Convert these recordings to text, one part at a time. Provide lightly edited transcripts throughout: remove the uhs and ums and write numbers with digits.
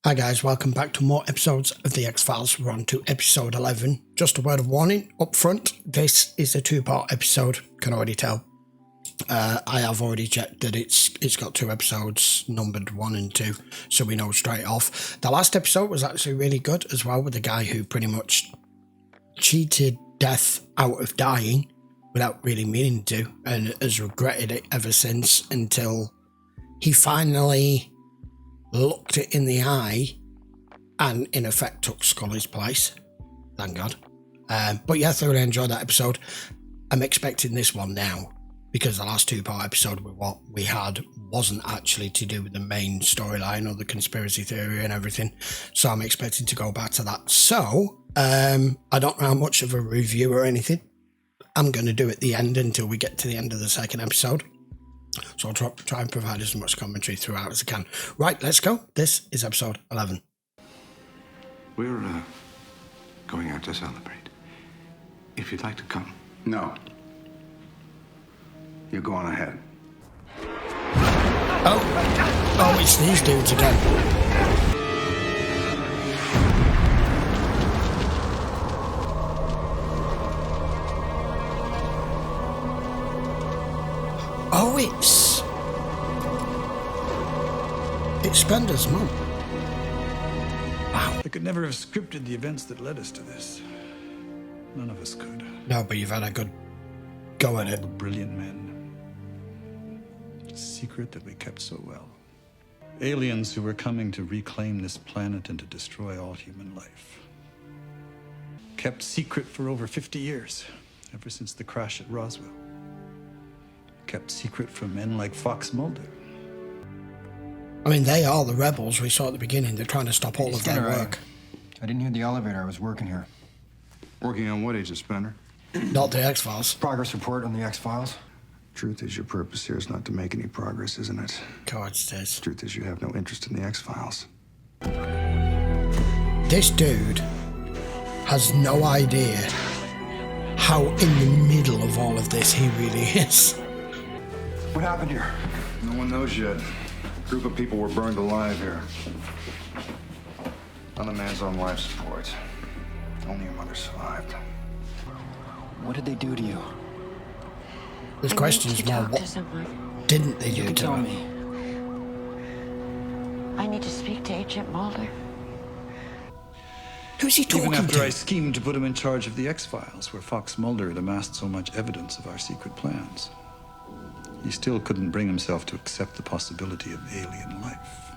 Hi guys, welcome back to more episodes of The X-Files. We're on to episode 11. Just a word of warning up front, this is a two-part episode, can already tell. I have already checked that it's got 2 episodes, numbered 1 and 2, so we know straight off. The last episode was actually really good as well, with the guy who pretty much cheated death out of dying without really meaning to, and has regretted it ever since until he finally looked it in the eye and in effect took Scully's place. Thank God. But yeah, I thoroughly enjoyed that episode. I'm expecting this one now, because the last 2-part episode with what we had wasn't actually to do with the main storyline or the conspiracy theory and everything. So I'm expecting to go back to that. So I don't know how much of a review or anything I'm going to do at the end until we get to the end of the second episode. So I'll try and provide as much commentary throughout as I can. Right, let's go. This is episode 11. We're going out to celebrate. If you'd like to come. No. You go on ahead. Oh, it's these dudes again. Oh, it's Spender's mum. Wow. I could never have scripted the events that led us to this. None of us could. No, but you've had a good go at it. All the brilliant men. A secret that we kept so well. Aliens who were coming to reclaim this planet and to destroy all human life. Kept secret for over 50 years, ever since the crash at Roswell. Kept secret from men like Fox Mulder. I mean, they are the rebels we saw at the beginning. They're trying to stop all of their work. I didn't hear the elevator. I was working here. Working on what, Agent Spender? Not the X-Files. Progress report on the X-Files. Truth is, your purpose here is not to make any progress, isn't it? Courage it is. Truth is, you have no interest in the X-Files. This dude has no idea how in the middle of all of this he really is. What happened here? No one knows yet. A group of people were burned alive here. On the man's on life support. Only your mother survived. What did they do to you? This question's more, what didn't they do to Tell him? me. I need to speak to Agent Mulder. Who's he talking Even after to? I schemed to put him in charge of the X-Files, where Fox Mulder had amassed so much evidence of our secret plans, he still couldn't bring himself to accept the possibility of alien life.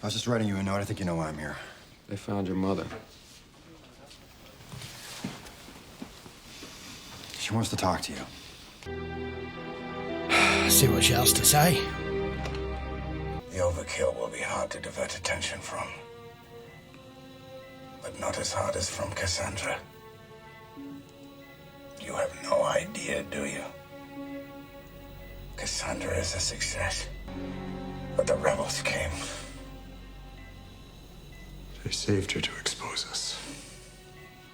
I was just writing you a note. I think you know why I'm here. They found your mother. She wants to talk to you. See what she has to say. The overkill will be hard to divert attention from. But not as hard as from Cassandra. You have no idea, do you? Cassandra is a success. But the rebels came. They saved her to expose us.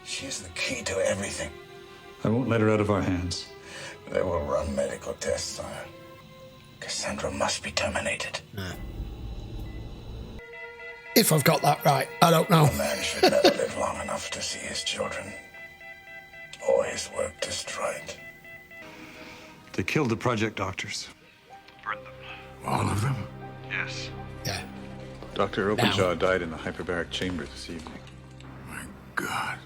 She is the key to everything. I won't let her out of our hands. They will run medical tests on her. Cassandra must be terminated. If I've got that right, I don't know. A man should never live long enough to see his children or his work destroyed. They killed the project doctors. Burned them. All of them? Yes. Yeah. Dr. Openjaw died in the hyperbaric chamber this evening. My God.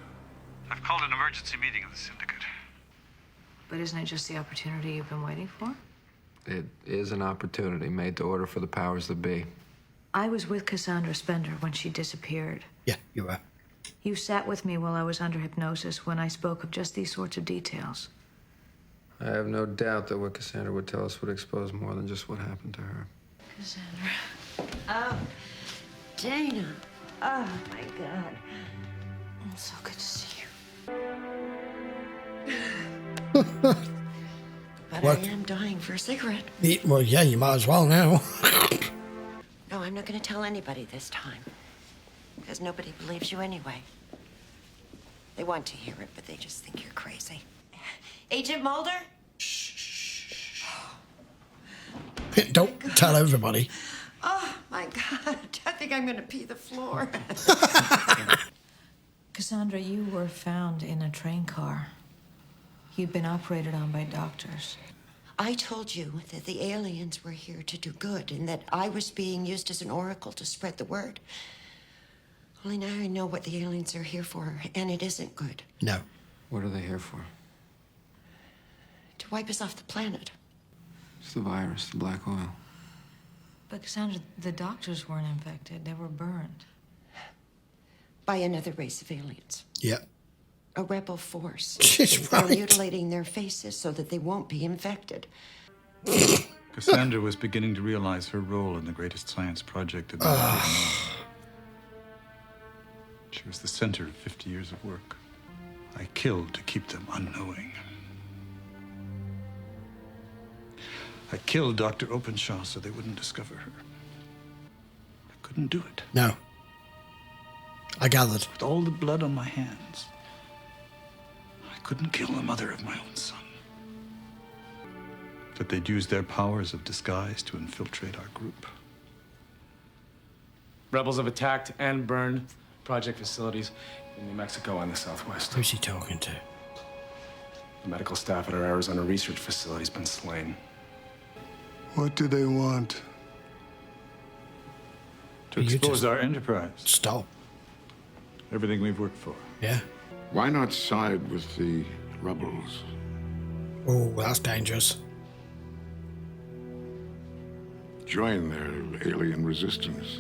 I've called an emergency meeting of the Syndicate. But isn't it just the opportunity you've been waiting for? It is an opportunity made to order for the powers that be. I was with Cassandra Spender when she disappeared. Yeah, you were. You sat with me while I was under hypnosis when I spoke of just these sorts of details. I have no doubt that what Cassandra would tell us would expose more than just what happened to her. Cassandra. Oh, Dana. Oh, my God. It's so good to see you. But What? I am dying for a cigarette. Well, yeah, you might as well now. No, I'm not going to tell anybody this time. Because nobody believes you anyway. They want to hear it, but they just think you're crazy. Agent Mulder? Don't tell everybody. Oh, my God. think I'm gonna pee the floor. Cassandra, you were found in a train car. You'd been operated on by doctors. I told you that the aliens were here to do good and that I was being used as an oracle to spread the word. Only now I know what the aliens are here for, and it isn't good. No. What are they here for? To wipe us off the planet. It's the virus, the black oil. But Cassandra, the doctors weren't infected. They were burned. By another race of aliens. Yeah. A rebel force. She's They're right. mutilating their faces so that they won't be infected. Cassandra was beginning to realize her role in the greatest science project in the world. She was the center of 50 years of work. I killed to keep them unknowing. I killed Dr. Openshaw so they wouldn't discover her. I couldn't do it. No. I gathered. With all the blood on my hands, I couldn't kill the mother of my own son. But they'd use their powers of disguise to infiltrate our group. Rebels have attacked and burned project facilities in New Mexico and the Southwest. Who's he talking to? The medical staff at our Arizona research facility has been slain. What do they want? To You expose just- our enterprise. Stop. Everything we've worked for. Yeah. Why not side with the rebels? Oh, that's dangerous. Join their alien resistance.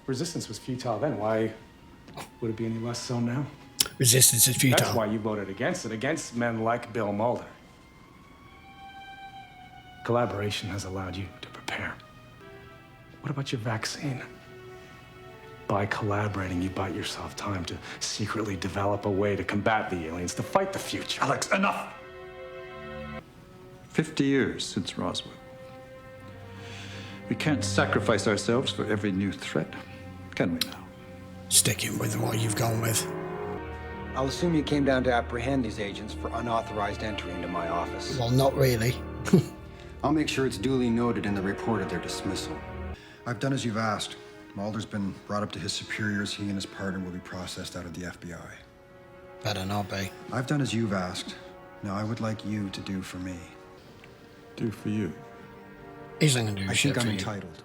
Resistance was futile then. Why would it be any less so now? Resistance is futile. That's why you voted against it, against men like Bill Mulder. Collaboration has allowed you to prepare. What about your vaccine? By collaborating, you bought yourself time to secretly develop a way to combat the aliens, to fight the future. Alex, enough! 50 years since Roswell. We can't sacrifice ourselves for every new threat, can we now? Sticking with what you've gone with. I'll assume you came down to apprehend these agents for unauthorized entry into my office. Well, not really. I'll make sure it's duly noted in the report of their dismissal. I've done as you've asked. Mulder's been brought up to his superiors. He and his partner will be processed out of the FBI. Better not be. I've done as you've asked. Now I would like you to do for me. Do for you. He's not going to do I shit think for I'm you. entitled.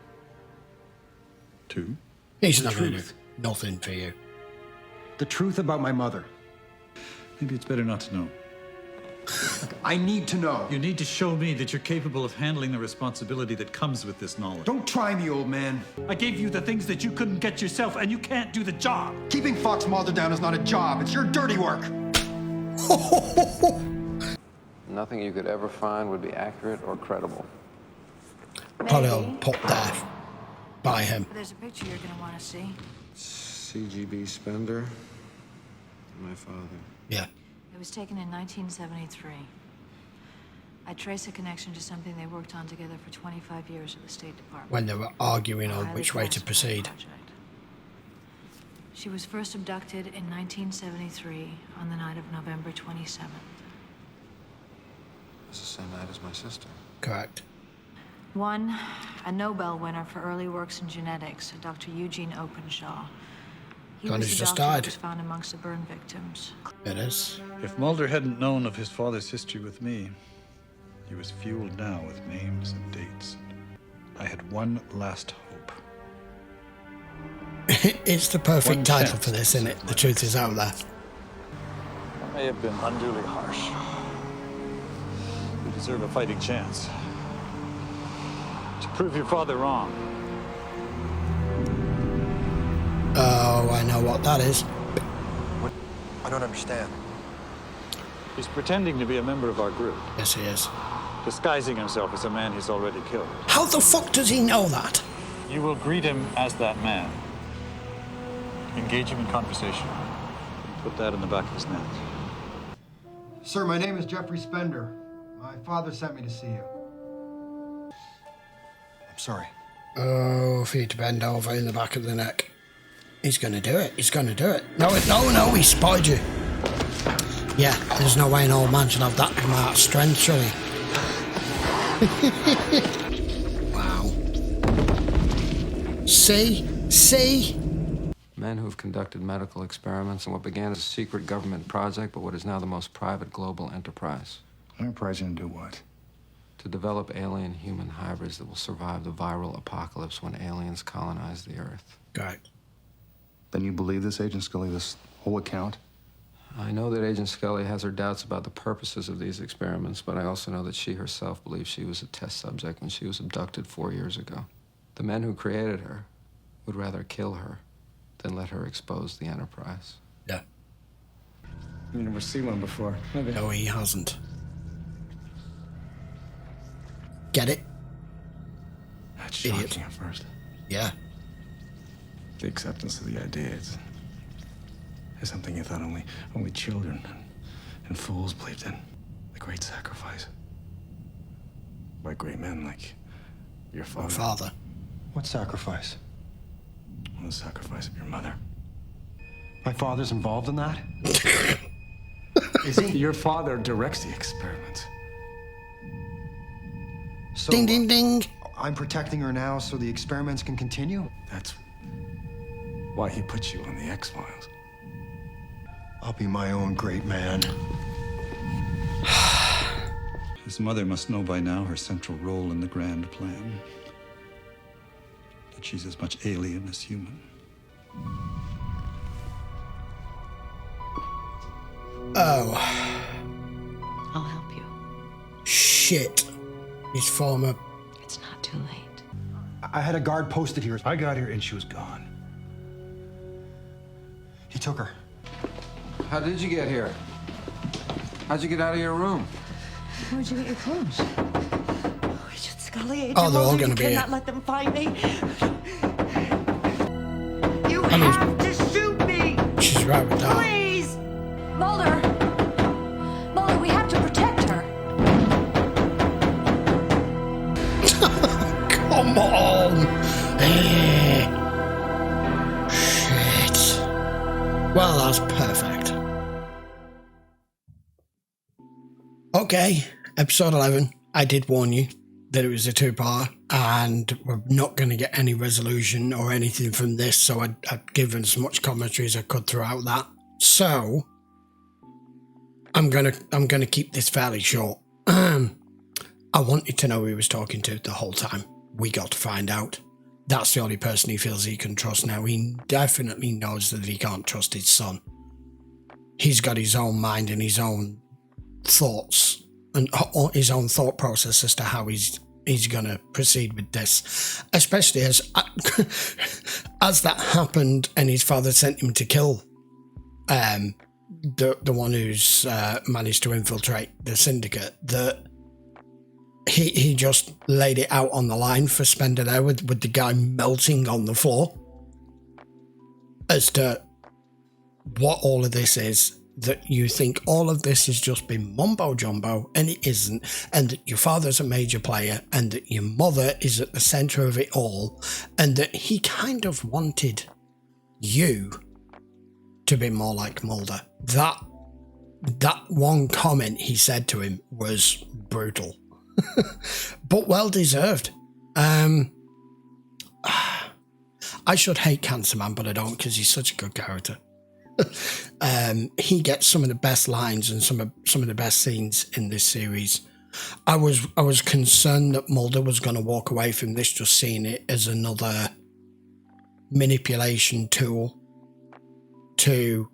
To? He's not going to do nothing for you. The truth about my mother. Maybe it's better not to know. I need to know. You need to show me that you're capable of handling the responsibility that comes with this knowledge. Don't try me, old man. I gave you the things that you couldn't get yourself, and you can't do the job. Keeping Fox Mulder down is not a job. It's your dirty work. Nothing you could ever find would be accurate or credible. Probably I'll put there by him. There's a picture you're going to want to see. CGB Spender. My father. Yeah. It was taken in 1973. I trace a connection to something they worked on together for 25 years at the State Department. When they were arguing on Highly which way to classified proceed. project. She was first abducted in 1973 on the night of November 27th. It's the same night as my sister. Correct. One, a Nobel winner for early works in genetics, Dr. Eugene Openshaw. He God, was he's the just doctor that died. was found amongst the burn victims. It is. If Mulder hadn't known of his father's history with me, he was fueled now with names and dates. I had one last hope. It's the perfect One title chance for this, to isn't save it? my The truth is out there. I may have been unduly harsh. You deserve a fighting chance. To prove your father wrong. Oh, I know what that is. I don't understand. He's pretending to be a member of our group, Yes, he is. disguising himself as a man he's already killed. How the fuck does he know that? You will greet him as that man. Engage him in conversation. Put that in the back of his neck. Sir, my name is Jeffrey Spender. My father sent me to see you. I'm sorry. Oh, for you to bend over in the back of the neck. He's gonna do it. He's gonna do it. No, no, he spotted you. Yeah, there's no way an old man should have that amount of strength, surely. Wow. See? See? Men who've conducted medical experiments on what began as a secret government project, but what is now the most private global enterprise. Enterprise gonna do what? To develop alien-human hybrids that will survive the viral apocalypse when aliens colonize the Earth. Right. Then you believe this, Agent Scully, this whole account? I know that Agent Scully has her doubts about the purposes of these experiments, but I also know that she herself believes she was a test subject when she was abducted 4 years ago. The men who created her would rather kill her than let her expose the Enterprise. Yeah. You never seen one before, have you? No, he hasn't. Get it? That's shocking Idiot. at first. Yeah. The acceptance of the idea is something you thought only children and fools believed in. The great sacrifice. By great men like your father. My father. What sacrifice? Well, the sacrifice of your mother. My father's involved in that? Is he? Your father directs the experiments. So, Ding, ding, ding. I'm protecting her now so the experiments can continue? That's why he put you on the X-Files. I'll be my own great man. His mother must know by now her central role in the grand plan. That she's as much alien as human. Oh. I'll help you. Shit. His former... It's not too late. I had a guard posted here. I got here and she was gone. He took her. How did you get here? How'd you get out of your room? Where'd you get your clothes? Agent Scully, Agent Oh, they're all Mulder, gonna you be cannot here. let them find me. You have to shoot me. She's right with that. Please. Mulder! Mulder, we have to protect her. Come on. Shit. Well, that's perfect. Okay, episode 11. I did warn you that it was a two-part, and we're not going to get any resolution or anything from this, so I'd given as much commentary as I could throughout that. So I'm gonna keep this fairly short. I wanted to know who he was talking to the whole time. We got to find out. That's the only person he feels he can trust now. He definitely knows that he can't trust his son. He's got his own mind and his own thoughts and his own thought process as to how he's going to proceed with this, especially as that happened and his father sent him to kill the one who's managed to infiltrate the Syndicate. That he just laid it out on the line for Spender there with the guy melting on the floor as to what all of this is. That you think all of this has just been mumbo jumbo, and it isn't, and that your father's a major player, and that your mother is at the center of it all, and that he kind of wanted you to be more like Mulder. That one comment he said to him was brutal, but well deserved. I should hate Cancer Man, but I don't, because he's such a good character. He gets some of the best lines and some of the best scenes in this series. I was concerned that Mulder was going to walk away from this just seeing it as another manipulation tool to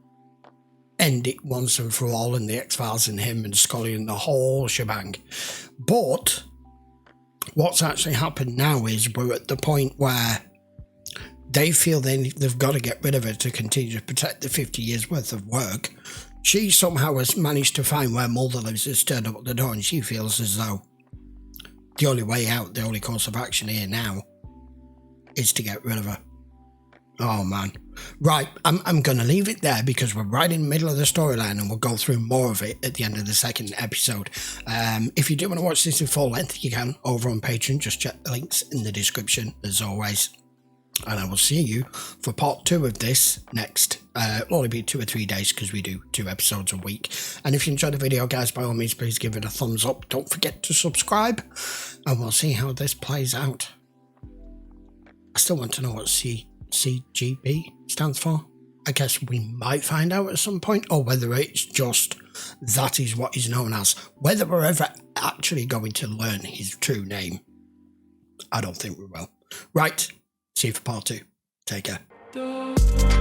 end it once and for all, and the X-Files and him and Scully and the whole shebang. But what's actually happened now is we're at the point where they feel they've got to get rid of her to continue to protect the 50 years worth of work. She somehow has managed to find where Mulder lives, has turned up at the door, and she feels as though the only way out, the only course of action here now is to get rid of her. Oh man. Right, I'm going to leave it there because we're right in the middle of the storyline and we'll go through more of it at the end of the second episode. If you do want to watch this in full length, you can over on Patreon. Just check the links in the description as always. And I will see you for part 2 of this next. It'll only be 2 or 3 days because we do 2 episodes a week. And if you enjoyed the video, guys, by all means, please give it a thumbs up. Don't forget to subscribe. And we'll see how this plays out. I still want to know what CGB stands for. I guess we might find out at some point, or whether it's just that is what he's known as. Whether we're ever actually going to learn his true name, I don't think we will. Right, see you for part 2. Take care.